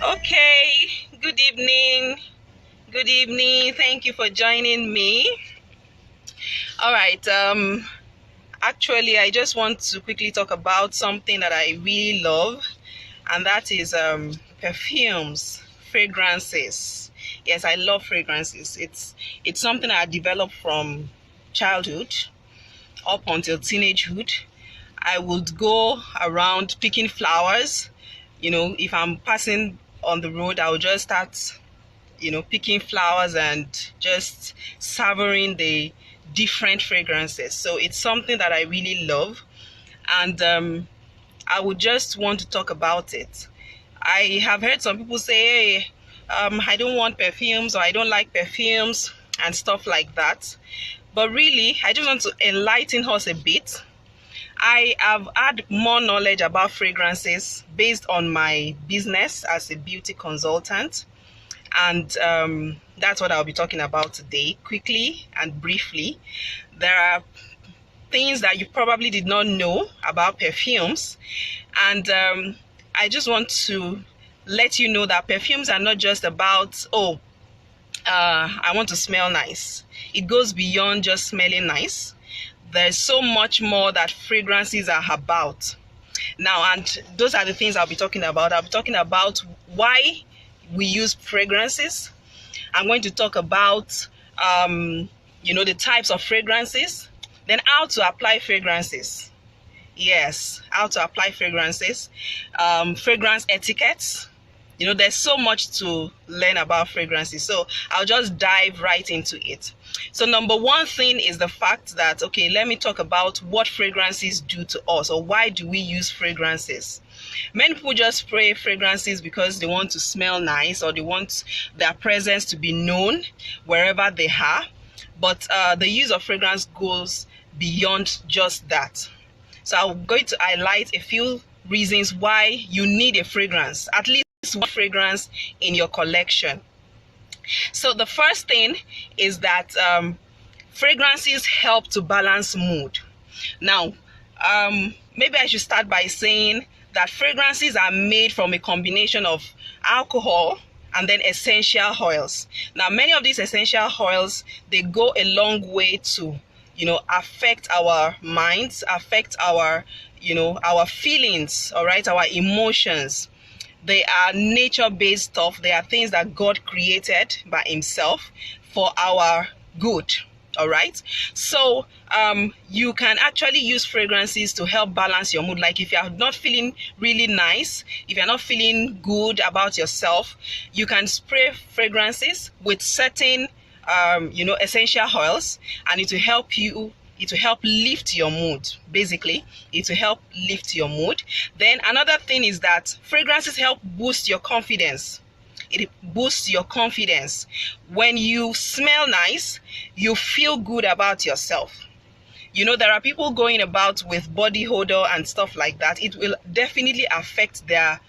Okay, good evening. Good evening. Thank you for joining me. All right. Actually, I just want to quickly talk about something that I really love, and that is perfumes, fragrances. Yes, I love fragrances. It's something I developed from childhood up until teenagehood. I would go around picking flowers. If I'm passing on the road, I would just start picking flowers and just savoring the different fragrances. So it's something that I really love, and I would just want to talk about it. I have heard some people say, hey, I don't want perfumes, or I don't like perfumes and stuff like that. But really, I just want to enlighten us a bit. I have had more knowledge about fragrances based on my business as a beauty consultant. And that's what I'll be talking about today, quickly and briefly. There are things that you probably did not know about perfumes. And I just want to let you know that perfumes are not just about, I want to smell nice. It goes beyond just smelling nice. There's so much more that fragrances are about. Now, and those are the things I'll be talking about. I'll be talking about why we use fragrances. I'm going to talk about, the types of fragrances, then how to apply fragrances. Yes, how to apply fragrances, fragrance etiquettes. There's so much to learn about fragrances. So I'll just dive right into it. So number one thing is the fact that, let me talk about what fragrances do to us, or why do we use fragrances. Many people just spray fragrances because they want to smell nice, or they want their presence to be known wherever they are. But the use of fragrance goes beyond just that. So I'm going to highlight a few reasons why you need a fragrance, at least one fragrance in your collection. So the first thing is that fragrances help to balance mood. Now, maybe I should start by saying that fragrances are made from a combination of alcohol and then essential oils. Now, many of these essential oils, they go a long way to, affect our minds, affect our feelings, all right, our emotions. They are nature-based stuff. They are things that God created by himself for our good. All right. So you can actually use fragrances to help balance your mood. Like if you're not feeling really nice, if you're not feeling good about yourself, you can spray fragrances with certain essential oils, and it will help you. It will help lift your mood. Basically, it will help lift your mood. Then another thing is that fragrances help boost your confidence. It boosts your confidence. When you smell nice, you feel good about yourself. There are people going about with body odor and stuff like that. It will definitely affect their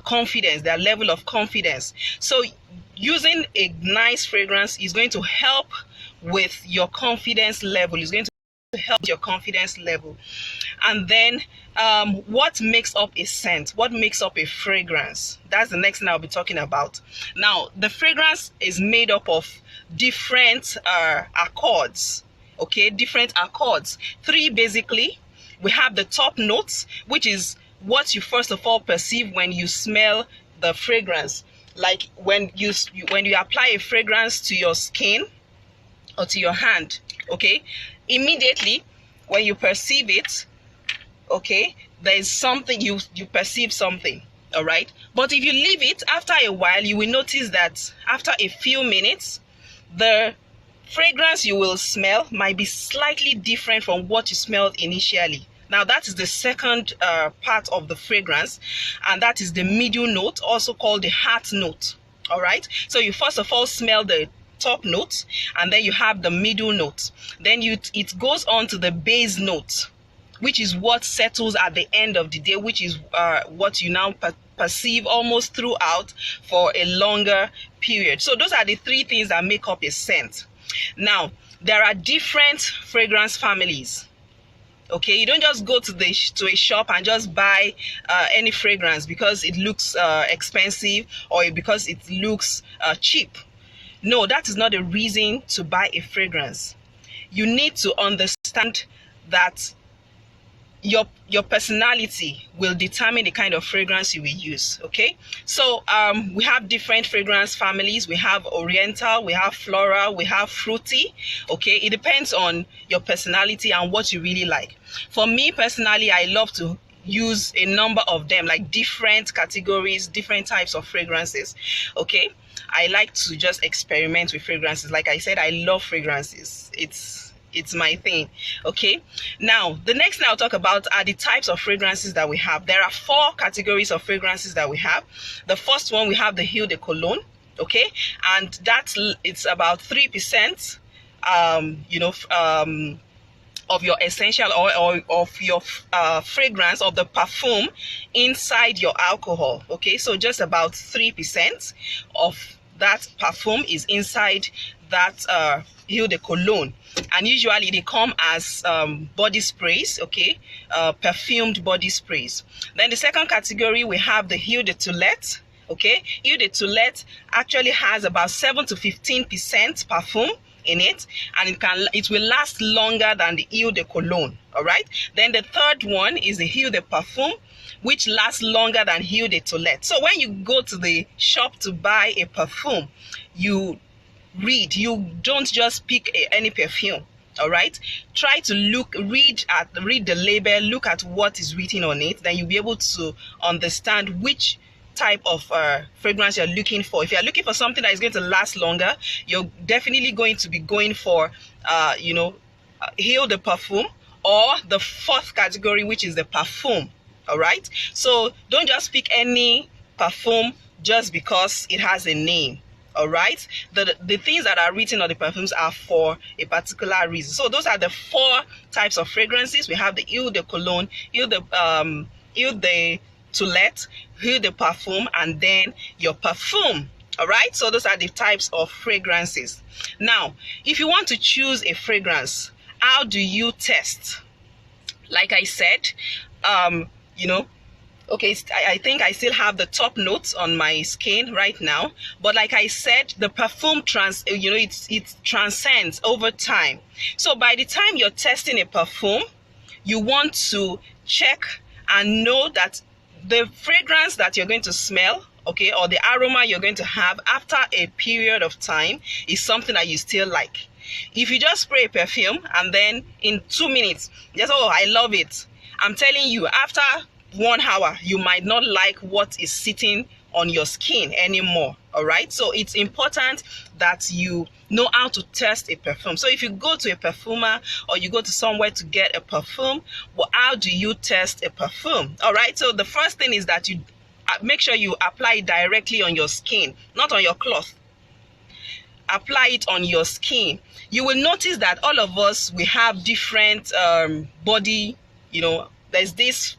confidence, their level of confidence. So using a nice fragrance is going to help with your confidence level. It's going to help your confidence level. And then what makes up a scent? What makes up a fragrance? That's the next thing I'll be talking about. Now, the fragrance is made up of different accords. Different accords. 3 basically. We have the top notes, which is what you first of all perceive when you smell the fragrance. Like when you apply a fragrance to your skin or to your hand, immediately when you perceive it, there is something, you perceive something, all right? But if you leave it, after a while, you will notice that after a few minutes, the fragrance you will smell might be slightly different from what you smelled initially. Now, that is the second part of the fragrance, and that is the middle note, also called the heart note, all right? So you first of all smell the top note, and then you have the middle note. Then it goes on to the base note, which is what settles at the end of the day, which is what you now perceive almost throughout for a longer period. So those are the 3 things that make up a scent. Now, there are different fragrance families. Okay, you don't just go to a shop and just buy any fragrance because it looks expensive or because it looks cheap. No, that is not a reason to buy a fragrance. You need to understand that your personality will determine the kind of fragrance you will use. Okay, so we have different fragrance families. We have oriental, we have floral, we have fruity. Okay, it depends on your personality and what you really like. For me personally, I love to use a number of them, like different categories, different types of fragrances. Okay, I like to just experiment with fragrances. Like I said, I love fragrances. It's my thing. Okay, now the next thing I'll talk about are the types of fragrances that we have. There are 4 categories of fragrances that we have. The first one, we have the Eau de Cologne. Okay, and it's about 3% of your essential oil or of your fragrance, of the perfume inside your alcohol. Okay, so just about 3% of that perfume is inside that Eau de Cologne, and usually they come as body sprays. Okay, perfumed body sprays. Then the second category, we have the Eau de Toilette. Okay, Eau de Toilette actually has about 7 to 15% perfume in it, and it will last longer than the Eau de Cologne. All right, then the third one is the Eau de Parfum, which lasts longer than Eau de Toilette. So when you go to the shop to buy a perfume, you don't just pick any perfume. All right, try to read the label, look at what is written on it, then you'll be able to understand which type of fragrance you're looking for. If you're looking for something that is going to last longer, you're definitely going to be going for Eau de Parfum, or the 4th category, which is the perfume. All right, so don't just pick any perfume just because it has a name. All right, the things that are written on the perfumes are for a particular reason. So those are the 4 types of fragrances. We have the Eau de Cologne, Eau de Toilette, Eau de Parfum, and then your perfume. All right, so those are the types of fragrances. Now, if you want to choose a fragrance, how do you test? Like I said, okay, I think I still have the top notes on my skin right now, but like I said, the perfume it transcends over time. So by the time you're testing a perfume, you want to check and know that the fragrance that you're going to smell, okay, or the aroma you're going to have after a period of time is something that you still like. If you just spray a perfume and then in 2 minutes, just, oh, I love it, I'm telling you, after 1 hour, you might not like what is sitting on your skin anymore. All right, so it's important that you know how to test a perfume. So if you go to a perfumer or you go to somewhere to get a perfume, well, how do you test a perfume? All right, so the first thing is that you make sure you apply it directly on your skin, not on your cloth. Apply it on your skin. You will notice that all of us, we have different body, there's this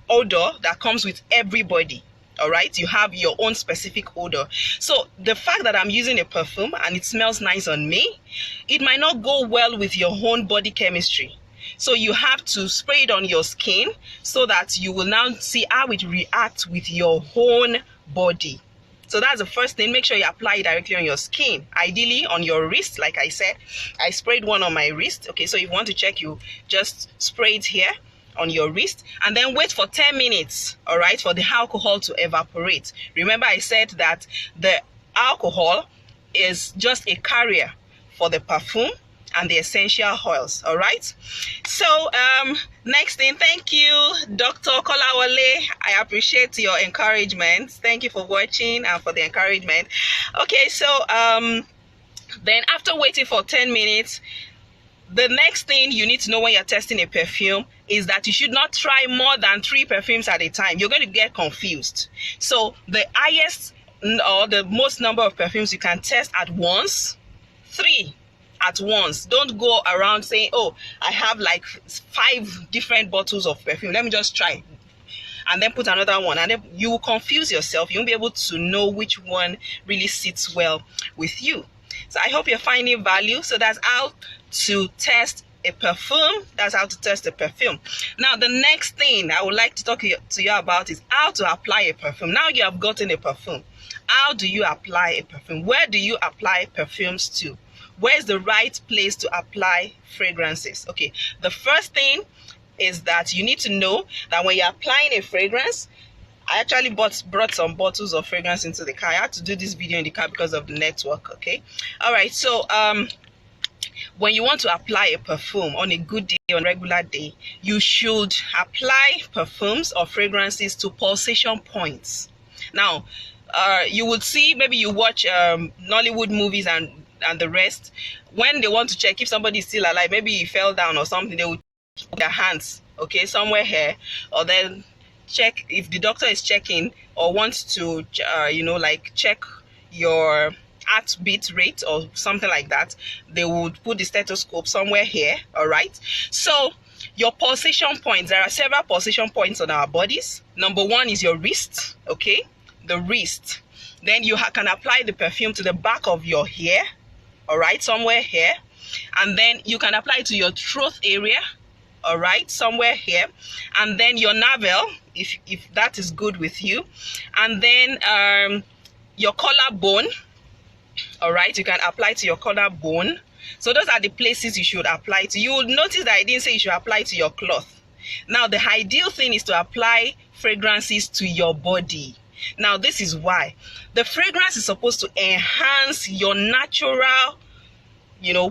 odor that comes with everybody. All right, you have your own specific odor. So the fact that I'm using a perfume and it smells nice on me, it might not go well with your own body chemistry. So you have to spray it on your skin so that you will now see how it reacts with your own body. So that's the first thing. Make sure you apply it directly on your skin, ideally on your wrist. Like I said, I sprayed one on my wrist. Okay, so if you want to check, you just spray it here on your wrist and then wait for 10 minutes, all right, for the alcohol to evaporate. Remember, I said that the alcohol is just a carrier for the perfume and the essential oils. All right, so next thing, thank you, Dr. Kolawole. I appreciate your encouragement. Thank you for watching and for the encouragement. Okay, so then after waiting for 10 minutes, the next thing you need to know when you're testing a perfume is that you should not try more than 3 perfumes at a time. You're going to get confused. So the highest or the most number of perfumes you can test at once, 3 at once. Don't go around saying, oh, I have like 5 different bottles of perfume, let me just try, and then put another one, and then you will confuse yourself. You won't be able to know which one really sits well with you. So I hope you're finding value. So that's how to test a perfume. That's how to test a perfume. Now, the next thing I would like to talk to you about is how to apply a perfume. Now you have gotten a perfume. How do you apply a perfume? Where do you apply perfumes to? Where's the right place to apply fragrances? Okay, the first thing is that you need to know that when you're applying a fragrance, I actually brought some bottles of fragrance into the car. I had to do this video in the car because of the network. Okay, all right. So when you want to apply a perfume on a good day, on a regular day, you should apply perfumes or fragrances to pulsation points. Now, you would see, maybe you watch Nollywood movies and the rest. When they want to check if somebody is still alive, maybe he fell down or something, they would put their hands, okay, somewhere here, or then check if the doctor is checking or wants to like check your heartbeat rate or something like that. They would put the stethoscope somewhere here. All right, so your pulsation points, there are several pulsation points on our bodies. Number one is your wrist, okay, the wrist. Then you can apply the perfume to the back of your hair, all right, somewhere here. And then you can apply it to your throat area, all right, somewhere here. And then your navel, if that is good with you. And then your collarbone, all right, you can apply to your collarbone. So those are the places you should apply to. You will notice that I didn't say you should apply to your cloth. Now, the ideal thing is to apply fragrances to your body. Now, this is why. The fragrance is supposed to enhance your natural,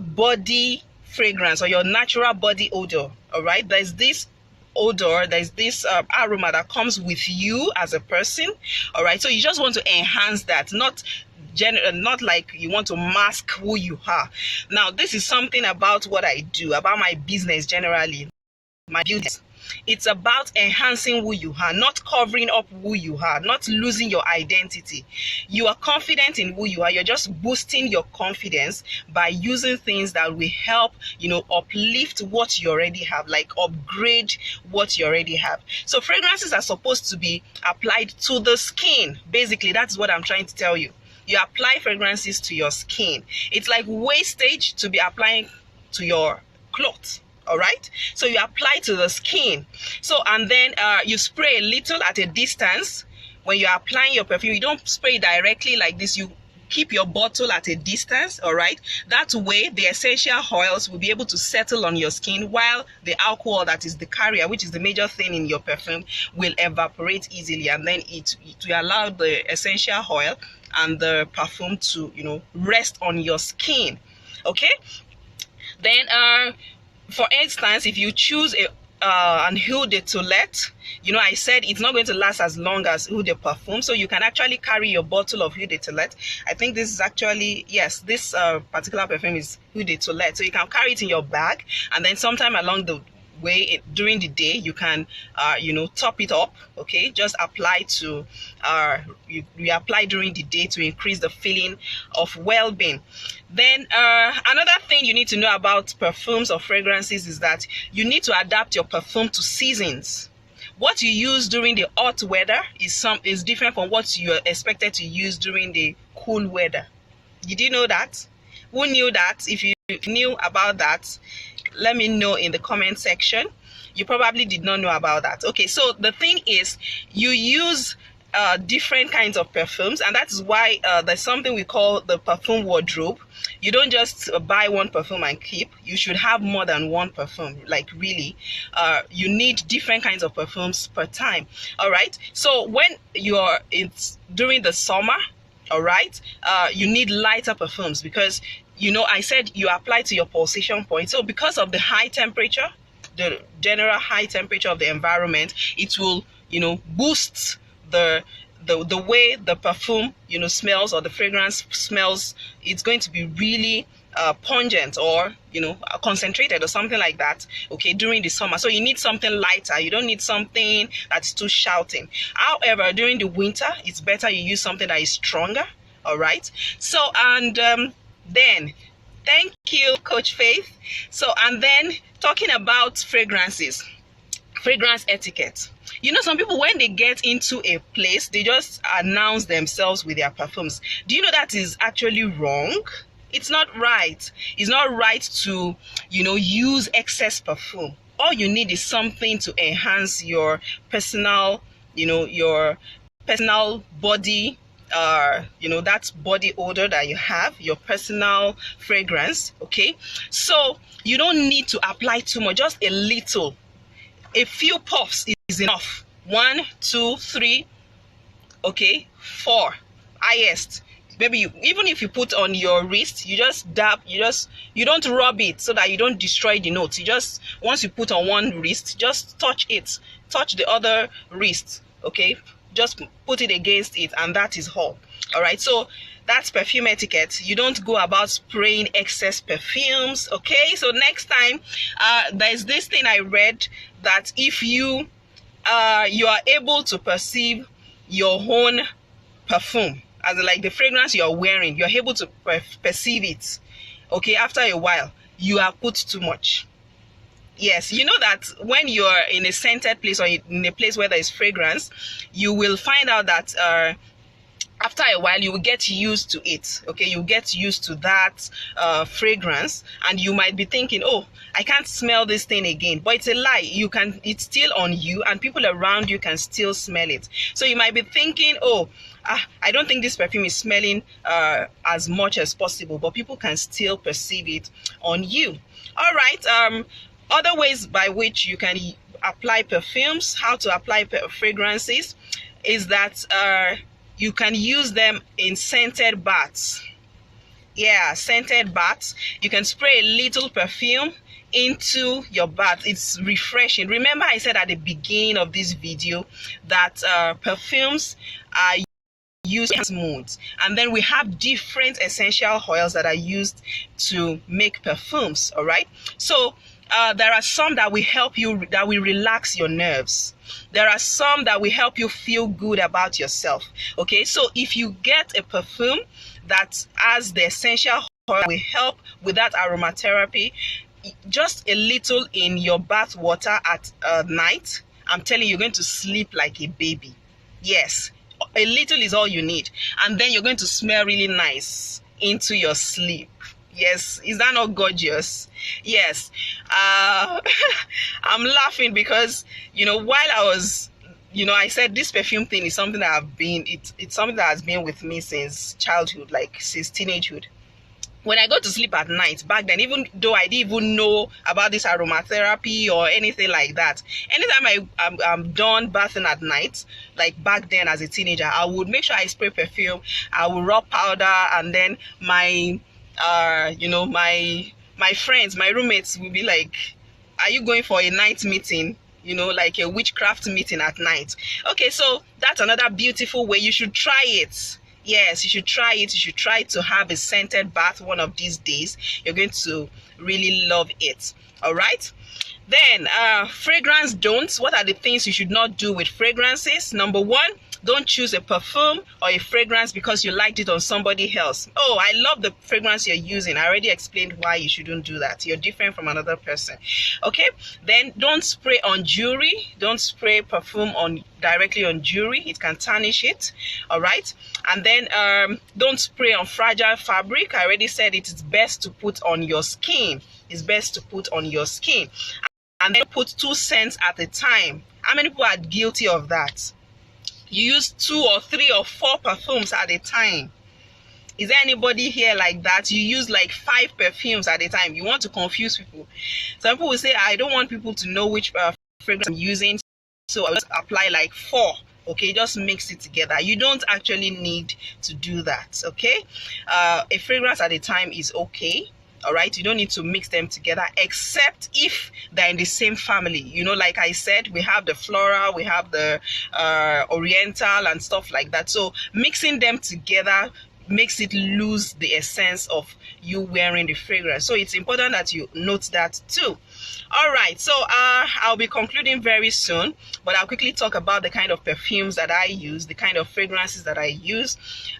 body fragrance or your natural body odor. All right, there's this odor, there's this aroma that comes with you as a person. All right, so you just want to enhance that, not like you want to mask who you are. Now, this is something about what I do, about my business generally, my business. It's about enhancing who you are, not covering up who you are, not losing your identity. You are confident in who you are. You're just boosting your confidence by using things that will help, uplift what you already have, like upgrade what you already have. So fragrances are supposed to be applied to the skin. Basically, that's what I'm trying to tell you. You apply fragrances to your skin. It's like wastage to be applying to your clothes. All right, so you apply to the skin. So, and then you spray a little at a distance. When you're applying your perfume, you don't spray directly like this. You keep your bottle at a distance. All right, that way the essential oils will be able to settle on your skin, while the alcohol, that is the carrier, which is the major thing in your perfume, will evaporate easily, and then it will allow the essential oil and the perfume to rest on your skin. Okay, then for instance, if you choose an Eau de Toilette, I said it's not going to last as long as Eau de Perfume, so you can actually carry your bottle of Eau de Toilette. I think this is actually, yes, this particular perfume is Eau de Toilette, so you can carry it in your bag, and then sometime along the way during the day you can top it up. Okay, just apply to you apply during the day to increase the feeling of well-being. Then another thing you need to know about perfumes or fragrances is that you need to adapt your perfume to seasons. What you use during the hot weather is different from what you are expected to use during the cool weather. Did you know that? Who knew that? If you knew about that, let me know in the comment section. You probably did not know about that. Okay, so the thing is, you use different kinds of perfumes, and that's why there's something we call the perfume wardrobe. You don't just buy one perfume and keep. You should have more than one perfume. Like, really, you need different kinds of perfumes per time. All right, so when it's during the summer, all right, you need lighter perfumes, because I said you apply to your pulsation point. So because of the high temperature, the general high temperature of the environment, it will boost the way the perfume smells, or the fragrance smells. It's going to be really pungent, or concentrated, or something like that, okay, during the summer. So you need something lighter. You don't need something that's too shouting. However, during the winter, it's better you use something that is stronger. All right, so and then thank you, Coach Faith. So, and then talking about fragrances, fragrance etiquette. Some people, when they get into a place, they just announce themselves with their perfumes. Do you know that is actually wrong? It's not right. It's not right to, use excess perfume. All you need is something to enhance your personal, your personal body, that body odor that you have, your personal fragrance. Okay, so you don't need to apply too much, just a little. A few puffs is enough. 1, 2, 3, okay, 4 highest. Maybe even if you put on your wrist, you just dab, you don't rub it so that you don't destroy the notes. You just, once you put on one wrist, just touch the other wrist. Okay, just put it against it, and that is all right. So that's perfume etiquette. You don't go about spraying excess perfumes. Okay, so next time, there's this thing I read, that if you are able to perceive your own perfume, as like the fragrance you're wearing, you're able to perceive it, okay, after a while, you have put too much. Yes, you know that when you're in a scented place, or in a place where there is fragrance, you will find out that after a while you will get used to it. Okay, you get used to that fragrance, and you might be thinking, oh, I can't smell this thing again. But it's a lie. It's still on you, and people around you can still smell it. So you might be thinking, oh, I don't think this perfume is smelling as much as possible, but people can still perceive it on you. All right. Other ways by which you can apply perfumes, how to apply fragrances, is that you can use them in scented baths. Yeah, scented baths. You can spray a little perfume into your bath. It's refreshing. Remember, I said at the beginning of this video that perfumes are used in moods, and then we have different essential oils that are used to make perfumes. All right, so there are some that will help you, that will relax your nerves. There are some that will help you feel good about yourself. Okay, so if you get a perfume that has the essential oil that will help with that aromatherapy, just a little in your bath water at night, I'm telling you, you're going to sleep like a baby. Yes, a little is all you need, and then you're going to smell really nice into your sleep. Yes, is that not gorgeous? Yes. I'm laughing because, while I was, I said this perfume thing is something that it's something that has been with me since childhood, like since teenagehood. When I go to sleep at night, back then, even though I didn't even know about this aromatherapy or anything like that, anytime I'm done bathing at night, like back then as a teenager, I would make sure I spray perfume, I would rub powder, and then my friends, my roommates will be like, are you going for a night meeting? Like a witchcraft meeting at night. Okay, so that's another beautiful way. You should try it. Yes, you should try it. You should try to have a scented bath one of these days. You're going to really love it. All right. Then fragrance don'ts. What are the things you should not do with fragrances? Number 1, don't choose a perfume or a fragrance because you liked it on somebody else. Oh, I love the fragrance you're using. I already explained why you shouldn't do that. You're different from another person. Okay, then don't spray on jewelry. Don't spray perfume directly on jewelry. It can tarnish it. All right, and then don't spray on fragile fabric. I already said it is best to put on your skin. It's best to put on your skin. And then put 2 scents at a time. How many people are guilty of that? You use 2 or 3 or 4 perfumes at a time. Is there anybody here like that? You use like 5 perfumes at a time. You want to confuse people. Some people will say, I don't want people to know which fragrance I'm using, so I'll just apply like 4. Okay, just mix it together. You don't actually need to do that. Okay, a fragrance at a time is okay. All right, you don't need to mix them together, except if they're in the same family. Like I said, we have the floral, we have the oriental and stuff like that. So mixing them together makes it lose the essence of you wearing the fragrance. So it's important that you note that too. All right, so I'll be concluding very soon, but I'll quickly talk about the kind of perfumes that I use, the kind of fragrances that I use,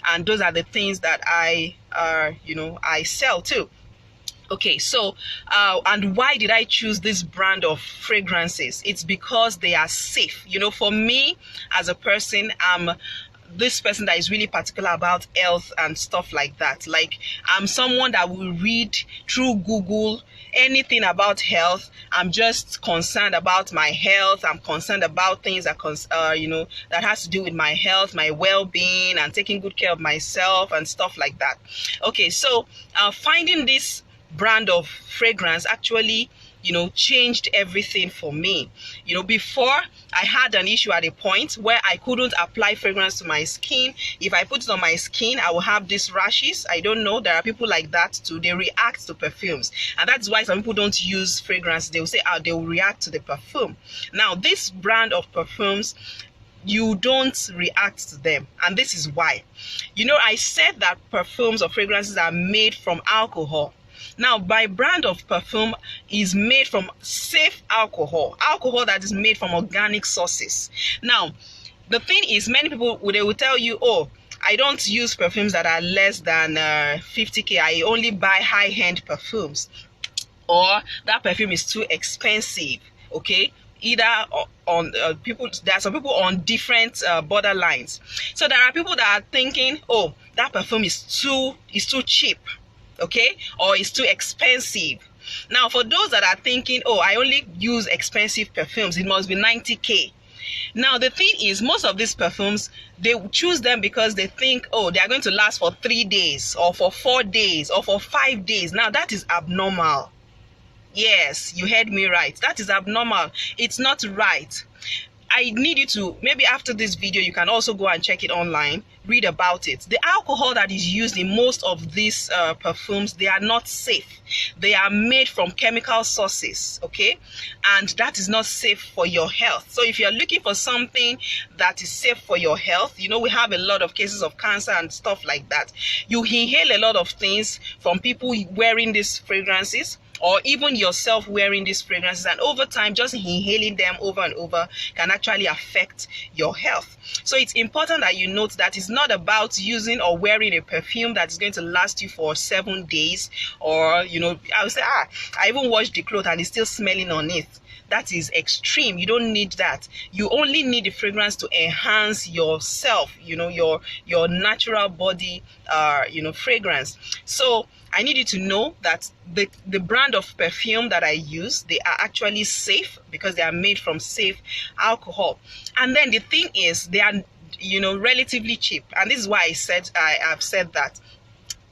and those are the things that I sell too. Okay, so and why did I choose this brand of fragrances? It's because they are safe. For me as a person, this person that is really particular about health and stuff like that. Like, I'm someone that will read through Google anything about health. I'm just concerned about my health. I'm concerned about things that that has to do with my health, my well-being, and taking good care of myself and stuff like that. Okay, so finding this brand of fragrance actually changed everything for me. Before, I had an issue at a point where I couldn't apply fragrance to my skin. If I put it on my skin, I will have these rashes. I don't know, there are people like that too. They react to perfumes, and that's why some people don't use fragrance. They will say, they will react to the perfume. Now, this brand of perfumes, you don't react to them, and this is why. I said that perfumes or fragrances are made from alcohol. Now, my brand of perfume is made from safe alcohol that is made from organic sources. Now, the thing is, many people, they will tell you, oh, I don't use perfumes that are less than 50k. I only buy high-end perfumes, or that perfume is too expensive. Okay, either on people, there are some people on different borderlines. So there are people that are thinking, oh, that perfume is too cheap, okay, or it's too expensive. Now, for those that are thinking, oh, I only use expensive perfumes, it must be 90k. Now, the thing is, most of these perfumes, they choose them because they think, oh, they are going to last for 3 days, or for 4 days, or for 5 days. Now, that is abnormal. Yes, you heard me right. That is abnormal. It's not right. I need you to, maybe after this video, you can also go and check it online, read about it. The alcohol that is used in most of these perfumes, they are not safe. They are made from chemical sources, okay? And that is not safe for your health. So if you're looking for something that is safe for your health, we have a lot of cases of cancer and stuff like that. You inhale a lot of things from people wearing these fragrances, or even yourself wearing these fragrances, and over time, just inhaling them over and over can actually affect your health. So it's important that you note that it's not about using or wearing a perfume that is going to last you for 7 days, or I would say, I even washed the clothes and it's still smelling on it. That is extreme. You don't need that. You only need the fragrance to enhance yourself, your natural body, fragrance. So I need you to know that the brand of perfume that I use, they are actually safe because they are made from safe alcohol. And then the thing is, they are, relatively cheap. And this is why I've said that.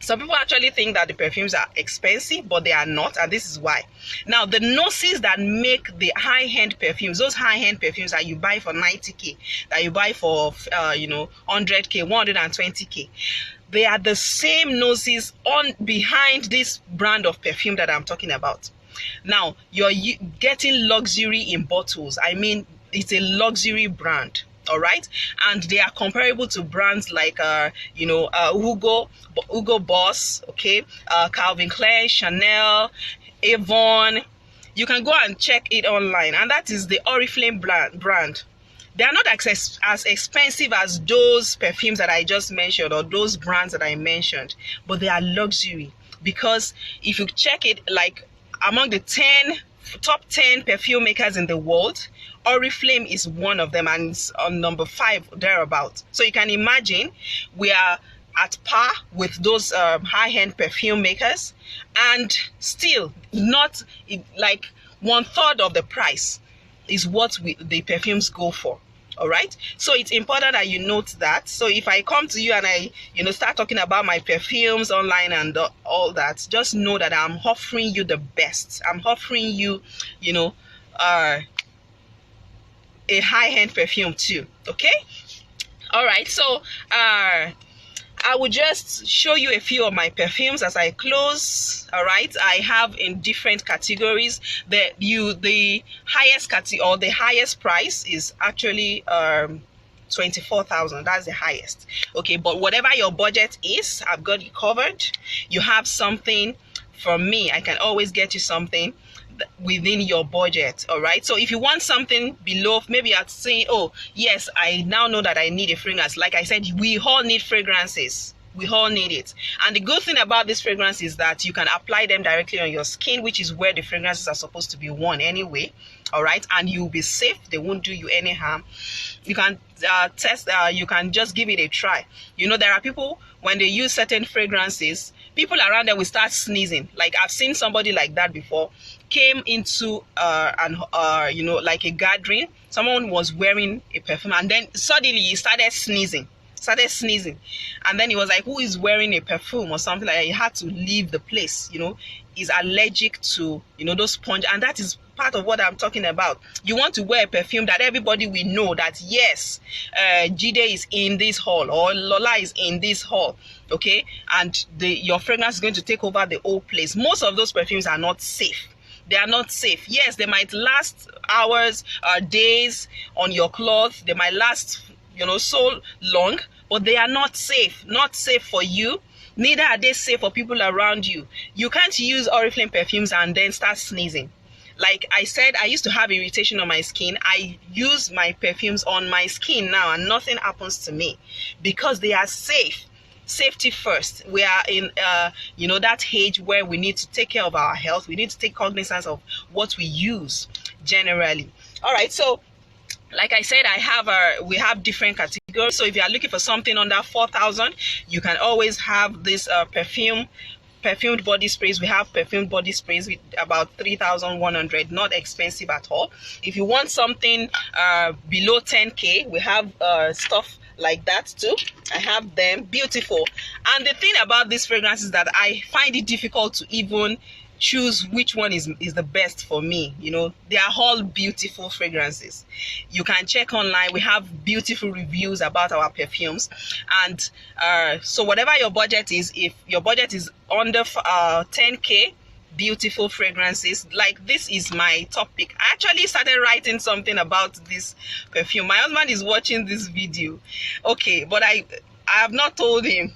Some people actually think that the perfumes are expensive, but they are not, and this is why. Now, the nurses that make the high-end perfumes, those high-end perfumes that you buy for 90k, that you buy for 100k, 120k, they are the same noses behind this brand of perfume that I'm talking about. Now, you're getting luxury in bottles. I mean, it's a luxury brand. All right, and they are comparable to brands like Hugo Boss, okay, Calvin Klein, Chanel, Avon. You can go and check it online, and that is the Oriflame brand. They are not as expensive as those perfumes that I just mentioned, or those brands that I mentioned, but they are luxury, because if you check it, like among the top 10 perfume makers in the world, Oriflame is one of them, and it's on number 5 thereabout. So you can imagine we are at par with those high-end perfume makers, and still not like 1/3 of the price is what the perfumes go for. All right, so it's important that you note that. So if I come to you and I start talking about my perfumes online and all that, just know that I'm offering you the best. I'm offering you a high-end perfume too. Okay, all right, so I will just show you a few of my perfumes as I close. All right, I have in different categories. The highest category, or the highest price, is actually 24,000. That's the highest. Okay, but whatever your budget is, I've got you covered. You have something from me. I can always get you something within your budget. All right, so if you want something below, maybe you're saying, oh yes, I now know that I need a fragrance. Like I said, we all need fragrances. We all need it. And the good thing about this fragrance is that you can apply them directly on your skin, which is where the fragrances are supposed to be worn anyway. all right, and you'll be safe. They won't do you any harm. You can test, you can just give it a try. You know, there are people, when they use certain fragrances, people around them will start sneezing. Like, I've seen somebody like that before. Came into you know, like a gathering, someone was wearing a perfume, and then suddenly he started sneezing, and then he was like, who is wearing a perfume or something like that? He had to leave the place. You know, he's allergic to, you know, those sponge, and that is part of what I'm talking about. You want to wear a perfume that everybody will know that, yes, Jide is in this hall, or Lola is in this hall, okay, and your fragrance is going to take over the whole place. Most of those perfumes are not safe. They are not safe. Yes, they might last hours, days on your cloth. They might last, you know, so long, but they are not safe. Not safe for you. Neither are they safe for people around you. You can't use Oriflame perfumes and then start sneezing. Like I said, I used to have irritation on my skin. I use my perfumes on my skin now and nothing happens to me because they are safe. Safety first. We are in you know, that age where we need to take care of our health. We need to take cognizance of what we use generally. All right, so like I said, we have different categories. So if you are looking for something under 4,000, you can always have this perfumed body sprays. We have perfumed body sprays with about 3,100, not expensive at all. If you want something below 10k, we have stuff like that too. I have them, beautiful. And the thing about this fragrance is that I find it difficult to even choose which one is the best for me. You know, they are all beautiful fragrances. You can check online. We have beautiful reviews about our perfumes. And so whatever your budget is, if your budget is under 10k, beautiful fragrances like this is my top pick. I actually started writing something about this perfume. My husband is watching this video, okay, but I have not told him.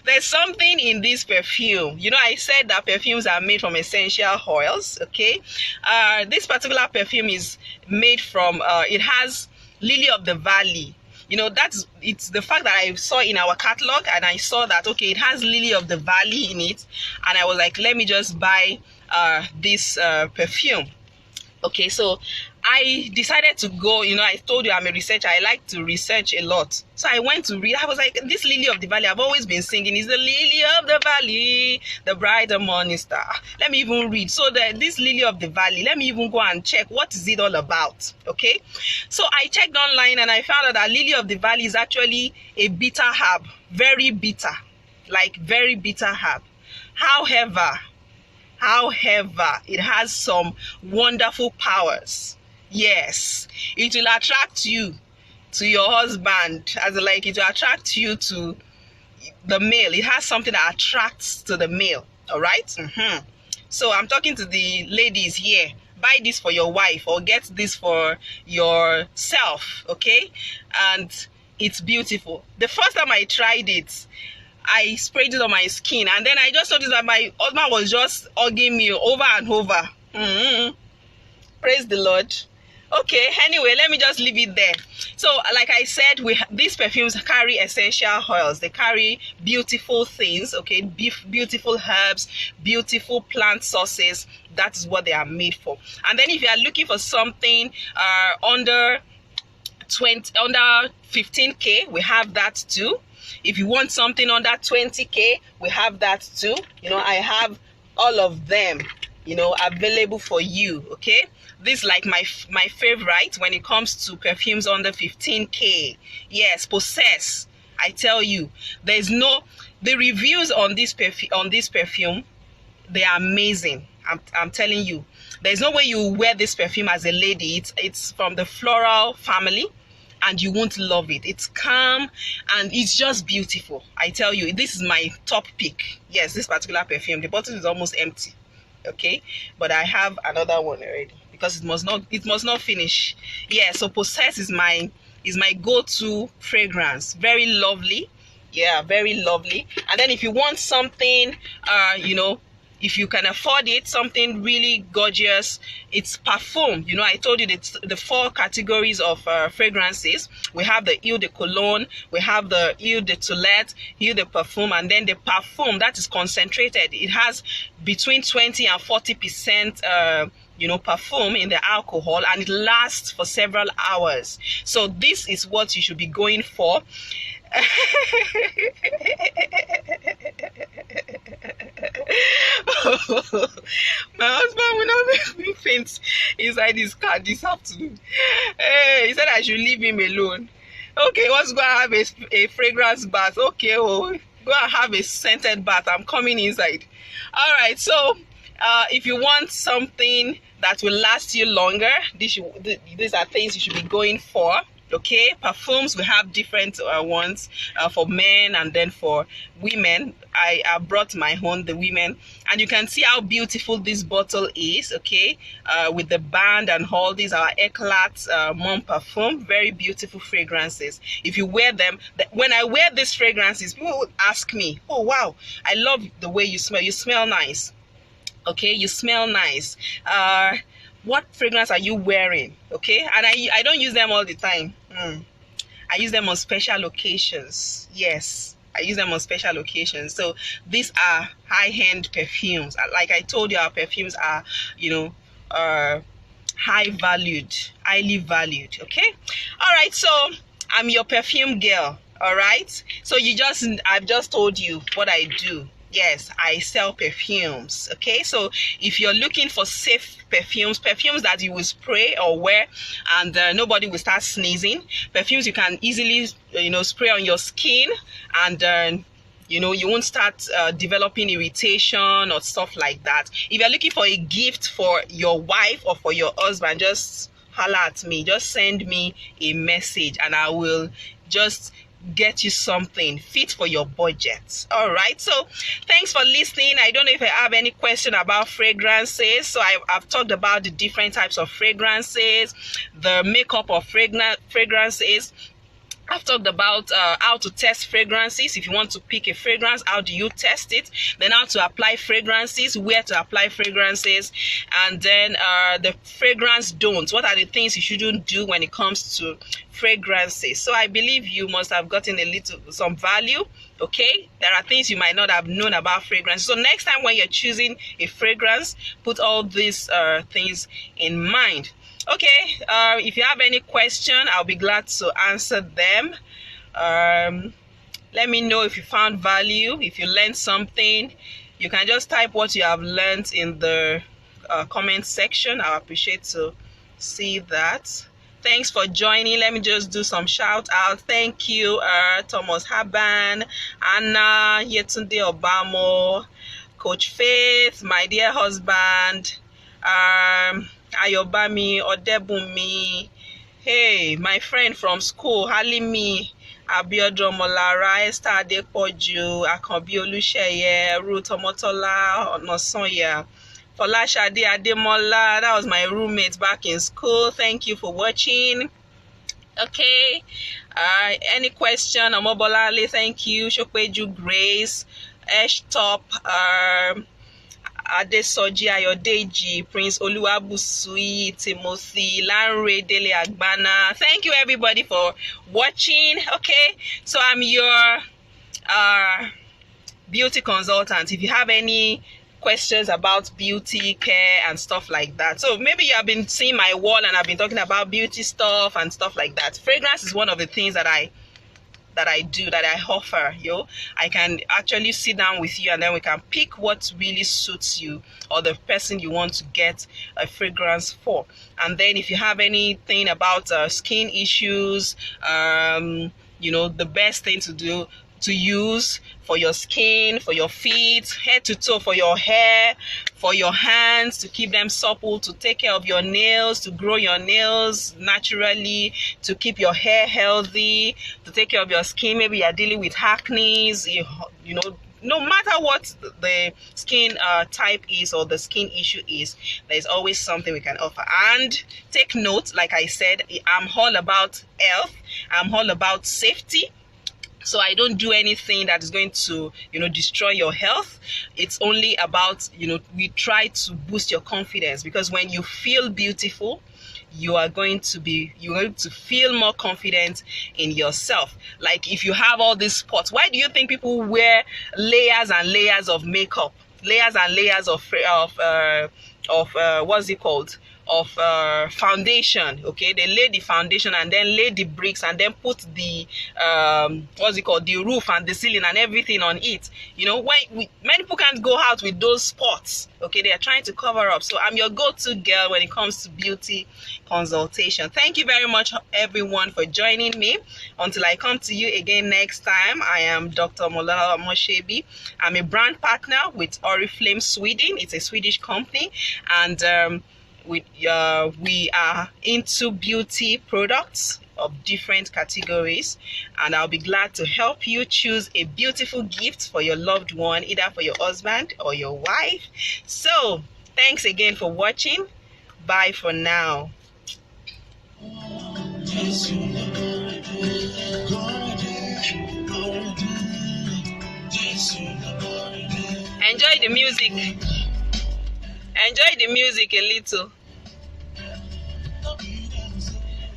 There's something in this perfume. You know, I said that perfumes are made from essential oils, okay. This particular perfume is made from it has lily of the valley. You know, it's the fact that I saw in our catalog and I saw that, okay, it has lily of the valley in it, and I was like, let me just buy this perfume. Okay, so I decided to go, you know, I told you I'm a researcher. I like to research a lot. So I went to read. I was like, this lily of the valley, I've always been singing, is the lily of the valley, the bright and morning star. Let me even read. So this lily of the valley, let me even go and check what is it all about, okay? So I checked online and I found out that lily of the valley is actually a bitter herb, very bitter, like very bitter herb. However, it has some wonderful powers. Yes, it will attract you to your husband, as like it will attract you to the male. It has something that attracts to the male. All right. So I'm talking to the ladies here. Buy this for your wife or get this for yourself, okay? And it's beautiful. The first time I tried it, I sprayed it on my skin, and then I just noticed that my husband was just hugging me over and over. Praise the Lord. Okay, anyway, let me just leave it there. So like I said, these perfumes carry essential oils. They carry beautiful things, okay, beautiful herbs, beautiful plant sources. That is what they are made for. And then if you are looking for something under 15k, we have that too. If you want something under 20k, we have that too. You know, I have all of them, you know, available for you, okay? This is like my favorite when it comes to perfumes under 15k. Yes, Possess. I tell you, the reviews on this perfume, they are amazing. I'm telling you, there's no way you wear this perfume as a lady. It's from the floral family, and you won't love it. It's calm and it's just beautiful. I tell you, this is my top pick. Yes, this particular perfume. The bottle is almost empty, okay, but I have another one already because it must not finish. Yeah, so Possess is my go-to fragrance. Very lovely. Yeah, very lovely. And then if you want something, you know, if you can afford it, something really gorgeous, it's perfume. You know, I told you it's the 4 categories of fragrances. We have the Eau de Cologne, we have the Eau de Toilette, Eau de Perfume, and then the perfume that is concentrated. It has between 20 and 40% perfume in the alcohol, and it lasts for several hours. So this is what you should be going for. My husband will not make me faint inside his car this afternoon. He said I should leave him alone. Okay, let's go and have a fragrance bath. Okay, go and have a scented bath. I'm coming inside. All right, so if you want something that will last you longer, these are things you should be going for. Okay, perfumes, we have different ones for men and then for women. I brought my own, the women, and you can see how beautiful this bottle is. Okay, with the band and all. These are Eclat Mom perfume, very beautiful fragrances. If you wear them, when I wear these fragrances, people would ask me, oh wow, I love the way you smell nice. Okay, you smell nice. What fragrance are you wearing? Okay, and I don't use them all the time. I use them on special occasions. Yes, I use them on special occasions. So these are high-end perfumes. Like I told you, our perfumes are, highly valued. Okay, all right. So I'm your perfume girl. All right. So I've just told you what I do. Yes, I sell perfumes. Okay, so if you're looking for safe perfumes that you will spray or wear and nobody will start sneezing, perfumes you can easily spray on your skin, and you won't start developing irritation or stuff like that. If you're looking for a gift for your wife or for your husband, just holler at me. Just send me a message and I will just get you something fit for your budget. All right, so thanks for listening. I don't know if I have any question about fragrances. So I've talked about the different types of fragrances, the makeup of fragrances. I've talked about how to test fragrances. If you want to pick a fragrance, how do you test it? Then how to apply fragrances, where to apply fragrances, and then the fragrance don'ts. What are the things you shouldn't do when it comes to fragrances? So I believe you must have gotten some value. Okay, there are things you might not have known about fragrance. So next time when you're choosing a fragrance, put all these things in mind. Okay, if you have any question, I'll be glad to answer them. Let me know if you found value, if you learned something. You can just type what you have learned in the comment section. I'll appreciate to see that. Thanks for joining. Let me just do some shout out. Thank you, Thomas Haban, Anna, Yetunde Obamo, Coach Faith, my dear husband, Ayobami Odebumi, hey, my friend from school, Halimi, Abiodun Molara, Esther Adepoju, Akanbi Olusheye, Ruth Omotola Onosonya, Folashade Ademola, that was my roommate back in school. Thank you for watching. Okay, any question? Omobolale, thank you. Shokweju Grace, Eshtop, Adesoji Ayodeji, Prince Oluwabusui, Timothy, Lanre Dele Agbana. Thank you everybody for watching. Okay, so I'm your beauty consultant. If you have any questions about beauty care and stuff like that, so maybe you have been seeing my wall and I've been talking about beauty stuff and stuff like that. Fragrance is one of the things that I offer. I can actually sit down with you and then we can pick what really suits you or the person you want to get a fragrance for. And then if you have anything about skin issues, the best thing to use for your skin, for your feet, head to toe, for your hair, for your hands, to keep them supple, to take care of your nails, to grow your nails naturally, to keep your hair healthy, to take care of your skin. Maybe you're dealing with acne, no matter what the skin type is or the skin issue is, there's always something we can offer. And take note, like I said, I'm all about health, I'm all about safety. So I don't do anything that is going to, destroy your health. It's only about, we try to boost your confidence, because when you feel beautiful, you're going to feel more confident in yourself. Like if you have all these spots, why do you think people wear layers and layers of makeup, layers and layers of what's it called? foundation. Okay, they lay the foundation and then lay the bricks and then put the what's it called, the roof and the ceiling and everything on it. You know, many people can't go out with those spots. Okay, they are trying to cover up. So I'm your go-to girl when it comes to beauty consultation. Thank you very much, everyone, for joining me. Until I come to you again next time, I am Dr. Mola Moshebi. I'm a brand partner with Oriflame Sweden. It's a Swedish company, and we are into beauty products of different categories, and I'll be glad to help you choose a beautiful gift for your loved one, either for your husband or your wife. So thanks again for watching. Bye for now. Enjoy the music. Enjoy the music a little.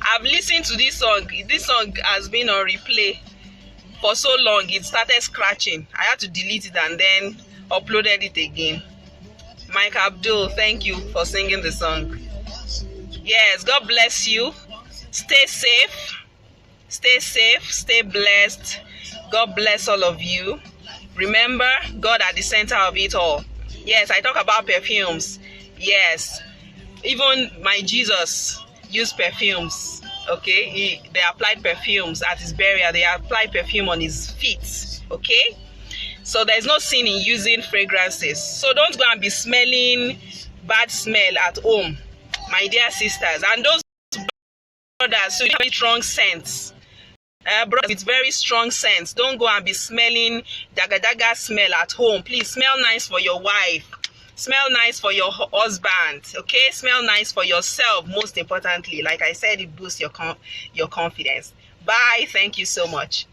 I've listened to this song. This song has been on replay for so long. It started scratching. I had to delete it and then uploaded it again. Mike Abdul, thank you for singing the song. Yes, God bless you. Stay safe. Stay safe. Stay blessed. God bless all of you. Remember, God at the center of it all. Yes, I talk about perfumes. Yes, even my Jesus used perfumes. Okay, they applied perfumes at his burial. They applied perfume on his feet. Okay, so there's no sin in using fragrances. So don't go and be smelling bad smell at home, my dear sisters. And those brothers with very strong scents. Brothers with very strong scents, don't go and be smelling daga smell at home. Please smell nice for your wife. Smell nice for your husband. Okay, smell nice for yourself. Most importantly, like I said, it boosts your confidence. Bye. Thank you so much.